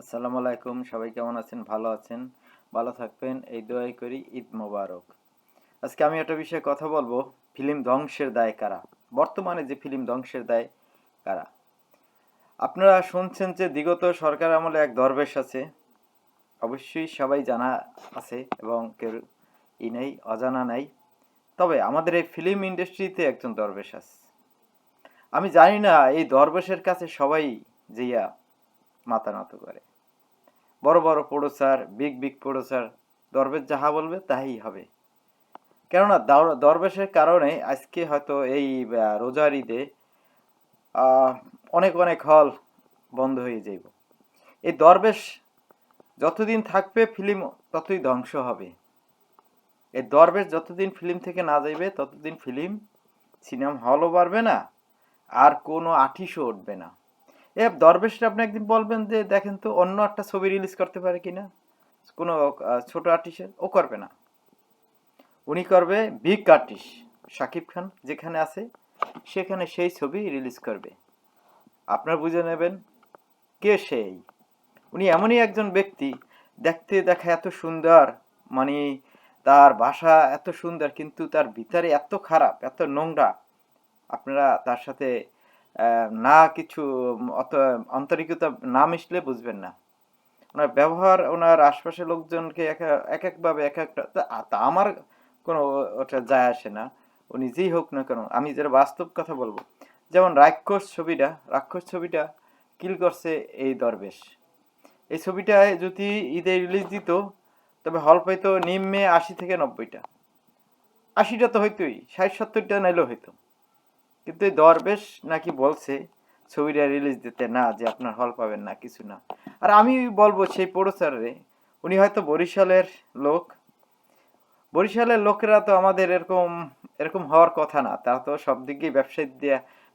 আসসালামু আলাইকুম। সবাই কেমন আছেন? ভালো আছেন? ভালো থাকবেন এই দোয়াই করি। ঈদ মোবারক। আজকে আমি একটা বিষয়ে কথা বলবো, ফিল্ম ধ্বংসের দায় কারা? বর্তমানে যে ফিল্ম ধ্বংসের দায় কারা? আপনারা শুনছেন যে বিগত সরকার আমলে এক দরবেশ আছে। অবশ্যই সবাই জানা আছে এবং কেউ নেই, অজানা নাই। তবে আমাদের এই ফিল্ম ইন্ডাস্ট্রিতে একজন দরবেশ আছে। আমি জানি না এই দরবেশের কাছে সবাই যেইয়া মাথা নত করে। বড় বড় প্রডিউসার, বিগ বিগ প্রডিউসার, দরবেশ যাহা বলবে তাহাই হবে। কেননা দরবেশের কারণে আজকে হয়তো এই রোজার ঈদে অনেক অনেক হল বন্ধ হয়ে যাইব। এই দরবেশ যতদিন থাকবে ফিল্ম ততই ধ্বংস হবে। এই দরবেশ যতদিন ফিল্ম থেকে না যাইবে ততদিন ফিল্ম সিনেমা হলও বাড়বে না, আর কোনো আর্টিস্টও উঠবে না। এ দরবেশটা আপনি একদিন বলবেন যে দেখেন তো অন্য একটা ছবি রিলিজ করতে পারে কিনা, কোনো ছোট আর্টিস্টের, ও করবে না। উনি করবে বিগ আর্টিস্ট, শাকিব খান যেখানে আছে সেখানে সেই ছবি রিলিজ করবে। আপনারা বুঝে নেবেন কে সেই। উনি এমনই একজন ব্যক্তি, দেখতে দেখা এত সুন্দর, মানে তার ভাষা এত সুন্দর কিন্তু তার ভিতরে এত খারাপ, এত নোংরা। আপনারা তার সাথে না কিছু অত আন্তরিকতা না মিশলে বুঝবেন না। ওনার ব্যবহার, ওনার আশপাশের লোকজনকে এক একভাবে এক একটা তা আমার কোনো ওটা যায় আসে না। উনি যেই হোক না কেন, আমি যেটা বাস্তব কথা বলবো, যেমন রাক্ষস ছবিটা কিল করছে এই দরবেশ। এই ছবিটায় যদি ঈদে রিলিজ দিত তবে হল পাইতো নিম্নে 80 থেকে 90টা, 80টা তো হইতোই, 60-70টা নাইলেও হইতো। কিন্তু এই দরবেশ নাকি বলছে ছবিটা রিলিজ দিতে না, যে আপনার হল পাবেন না, কিছু না। আর আমি বলবো সেই প্রডিউসারে, উনি হয়তো বরিশালের লোক। বরিশালের লোকেরা তো আমাদের এরকম এরকম হওয়ার কথা না। তারা তো সব দিক দিয়ে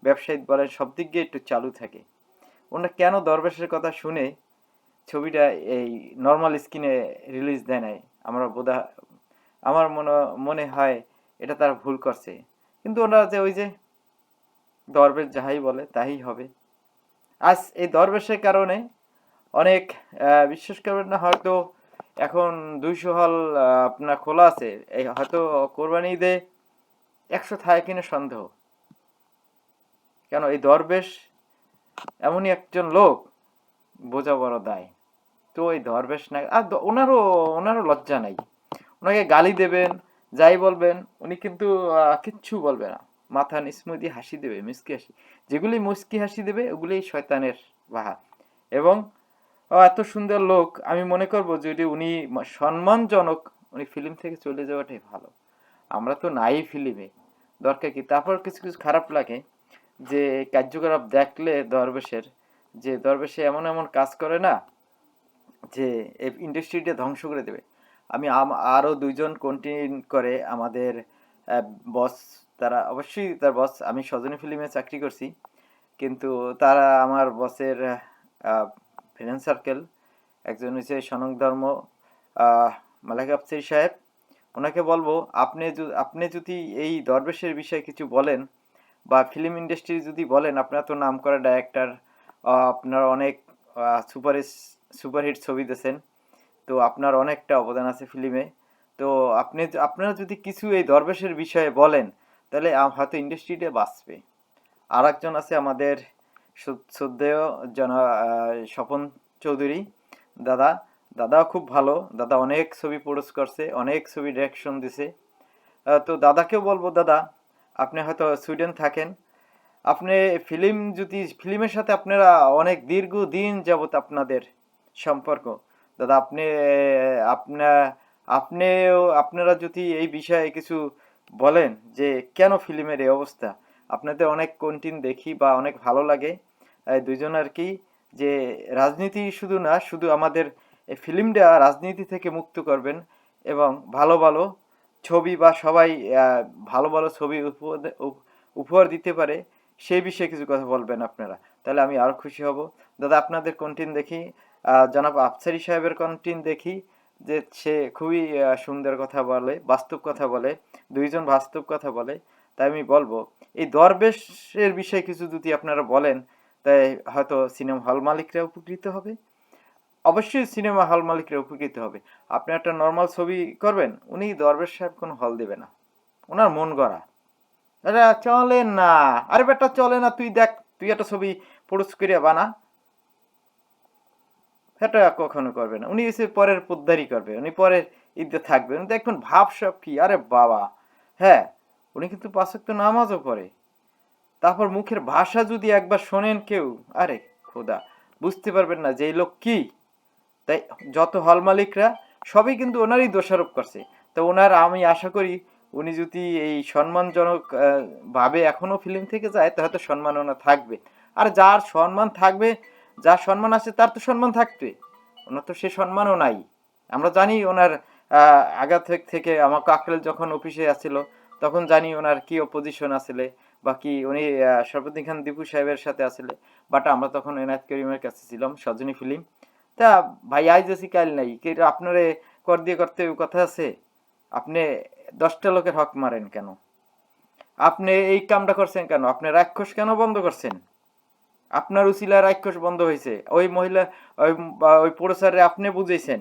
ব্যবসায়িক বলেন, সব দিক দিয়ে একটু চালু থাকে। ওনারা কেন দরবেশের কথা শুনে ছবিটা এই নর্মাল স্ক্রিনে রিলিজ দেয় নাই? আমরা আমার মনে হয় এটা তারা ভুল করছে। কিন্তু ওনারা যে ওই যে দরবেশ যাহাই বলে তাই হবে। আজ এই দরবেশের কারণে অনেক বিশ্বাস করবেন না, হয়তো এখন 200 হল আপনার খোলা আছে, এই হয়তো কোরবানি ঈদে 100 থাকে কিনা সন্দেহ। কেন? এই দরবেশ এমনই একজন লোক, বোঝা বড় দায়। তো এই দরবেশ না, আর ওনারও লজ্জা নাই। ওনাকে গালি দেবেন, যাই বলবেন, উনি কিন্তু কিচ্ছু বলবে না। মাথা নিচু দিয়ে হাসি দেবে, মিষ্টি হাসি। যেগুলি মুচকি হাসি দেবে ওগুলি শয়তানের বাহা। এবং এত সুন্দর লোক, আমি মনে করবো যদি উনি সম্মানজনক, উনি ফিল্ম থেকে চলে যাওয়াটাই ভালো। আমরা তো নাই ফিল্মে, দরকার কি? তারপর কিছু কিছু খারাপ লাগে যে কার্যকলাপ দেখলে দরবেশের, যে দরবেশে এমন এমন কাজ করে না যে ইন্ডাস্ট্রিটা ধ্বংস করে দেবে। আমি আরও দুইজন কন্টিনিউ করে আমাদের বস, তারা অবশ্যই তার বস, আমি সজনী ফিল্মে চাকরি করছি, কিন্তু তারা আমার বসের ফ্রেন্ড সার্কেল। একজন হচ্ছে সনক ধর্ম, মালেক আফসারি সাহেব। ওনাকে বলবো, আপনি যদি এই দরবেশের বিষয়ে কিছু বলেন বা ফিল্ম ইন্ডাস্ট্রি যদি বলেন, আপনারা তো নাম করা ডাইরেক্টর, আপনারা অনেক সুপার সুপারহিট ছবি দিয়েছেন, তো আপনার অনেকটা অবদান আছে ফিল্মে। তো আপনারা যদি কিছু এই দরবেশের বিষয়ে বলেন তাহলে হয়তো ইন্ডাস্ট্রিটা বাঁচবে। আর একজন আছে আমাদের শ্রদ্ধেয় স্বপন চৌধুরী দাদা। দাদাও খুব ভালো, দাদা অনেক ছবি প্রডিউস করছে, অনেক ছবি ডিরেকশন দিছে। তো দাদাকেও বলবো, দাদা আপনি হয়তো সুইডেন থাকেন, আপনি ফিল্মের সাথে আপনারা অনেক দীর্ঘদিন যাবত আপনাদের সম্পর্ক, দাদা আপনার আপনারা যদি এই বিষয়ে কিছু বলেন যে কেন ফিল্মের এই অবস্থা। আপনাদের অনেক কন্টেন্ট দেখি বা অনেক ভালো লাগে দুইজন আর কি, যে রাজনীতি শুধু না, শুধু আমাদের এই ফিল্মটা রাজনীতি থেকে মুক্ত করবেন এবং ভালো ভালো ছবি বা সবাই ভালো ভালো ছবি উপহার দিতে পারে, সেই বিষয়ে কিছু কথা বলবেন আপনারা, তাহলে আমি আরো খুশি হব। দাদা আপনাদের কন্টেন্ট দেখি, জনাব আফসারি সাহেবের কন্টেন্ট দেখি, যে সে খুবই সুন্দর কথা বলে, বাস্তব কথা বলে, দুইজন বাস্তব কথা বলে। তাই আমি বলবো এই দরবেশের বিষয়ে কিছু যদি আপনারা বলেন, তাই হয়তো সিনেমা হল মালিকরা উপকৃত হবে। অবশ্যই সিনেমা হল মালিকরা উপকৃত হবে। আপনি একটা নর্মাল ছবি করবেন, উনি দরবেশ সাহেব কোনো হল দেবে না, ওনার মন গড়া, এটা চলে না, আরে বেটা চলে না, তুই দেখ, তুই একটা ছবি প্রডিউস করে বানা, সেটা কখনো করবে না। উনি এসে পরের পোদ্দারি করবে, উনি পরের ঈদে থাকবে, উনি দেখবেন ভাব সব কি, আরে বাবা, হ্যাঁ, উনি কিন্তু পাঁচ ওয়াক্ত নামাজও পড়ে। তারপর মুখের ভাষা যদি একবার শোনেন কেউ, আরে খোদা, বুঝতে পারবেন না যে এই লোক কি। তাই যত হল মালিকরা সবই কিন্তু ওনারই দোষারোপ করছে। তো ওনার, আমি আশা করি উনি যদি এই সম্মানজনক ভাবে এখনো ফিল্ম থেকে যায়, তো হয়তো সম্মান ওনার থাকবে। আর যার সম্মান থাকবে, যার সম্মান আছে তার তো সম্মান থাকবে, ওনার তো সে সম্মানও নাই। আমরা জানি ওনার আগা থেকে আমার কাকরেল যখন অফিসে আসছিল, তখন জানি ওনার কি অপোজিশন আসলে, বা কি উনি সরফুদ্দিন খান দীপু সাহেবের সাথে আসলে। বাট আমরা তখন এনায়েত করিমের কাছে ছিলাম, সজনী ফিল্ম। তা ভাই আইজ আছি কাল নাই, কি আপনারে কর দিয়ে করতে কথা আছে? আপনি 10টা লোকের হক মারেন কেন? আপনি এই কামটা করছেন কেন? আপনি রাক্ষস কেন বন্ধ করছেন? আপনার উচিলা রাক্ষস বন্ধ হয়েছে। ওই মহিলা, ওই প্রোডিউসারে আপনি বুঝেছেন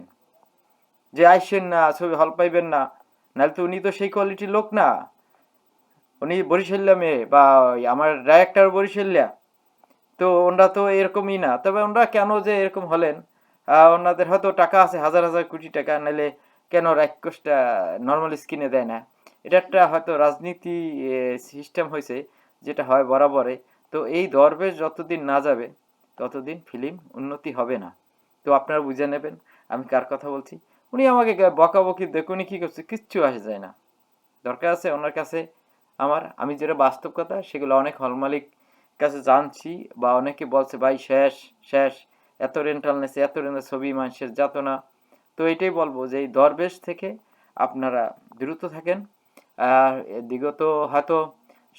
যে আইসেন না, ছবি হল পাইবেন না, নাহলে তো উনি তো সেই কোয়ালিটির লোক না। উনি বরিশাল্লা মেয়ে, বা আমার ডাইরেক্টর বরিশাল্লা, তো ওনারা তো এরকমই না। তবে ওনারা কেন যে এরকম হলেন, ওনাদের হয়তো টাকা আছে, হাজার হাজার কোটি টাকা, নাহলে কেন রাক্ষসটা নর্মাল স্ক্রিনে দেয় না? এটা একটা হয়তো রাজনীতি সিস্টেম হয়েছে, যেটা হয় বরাবরে। তো এই দরবেশ যতদিন না যাবে, ততদিন ফিল্ম উন্নতি হবে না। তো আপনারা বুঝে নেবেন আমি কার কথা বলছি। উনি আমাকে বকাবকি দেখুনি কি করছে, কিচ্ছু আসে যায় না। দরকার আছে ওনার কাছে আমার, আমি যেটা বাস্তব কথা সেগুলো অনেক হল মালিক কাছে জানছি, বা অনেকে বলছে ভাই শেষ শেষ, এত রেন্টাল নেছে, এত রেন্টাল, ছবি মানুষের যাত না। তো এটাই বলবো যে এই দরবেশ থেকে আপনারা দ্রুত থাকেন। আর বিগত হয়তো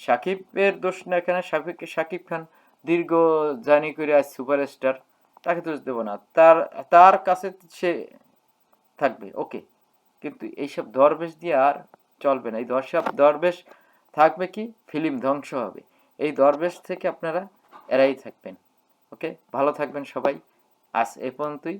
সাকিবের দোষ না এখানে, সাকিব খান দীর্ঘ জার্নি করে আজ সুপারস্টার, তাকে দোষ দেবো না, তার তার কাছে সে থাকবে ওকে। কিন্তু এইসব দরবেশ দিয়ে আর চলবে না। এই দরবেশ থাকবে কি, ফিল্ম ধ্বংস হবে। এই দরবেশ থেকে আপনারা এড়াই থাকবেন। ওকে, ভালো থাকবেন সবাই। আজ এ পর্যন্তই।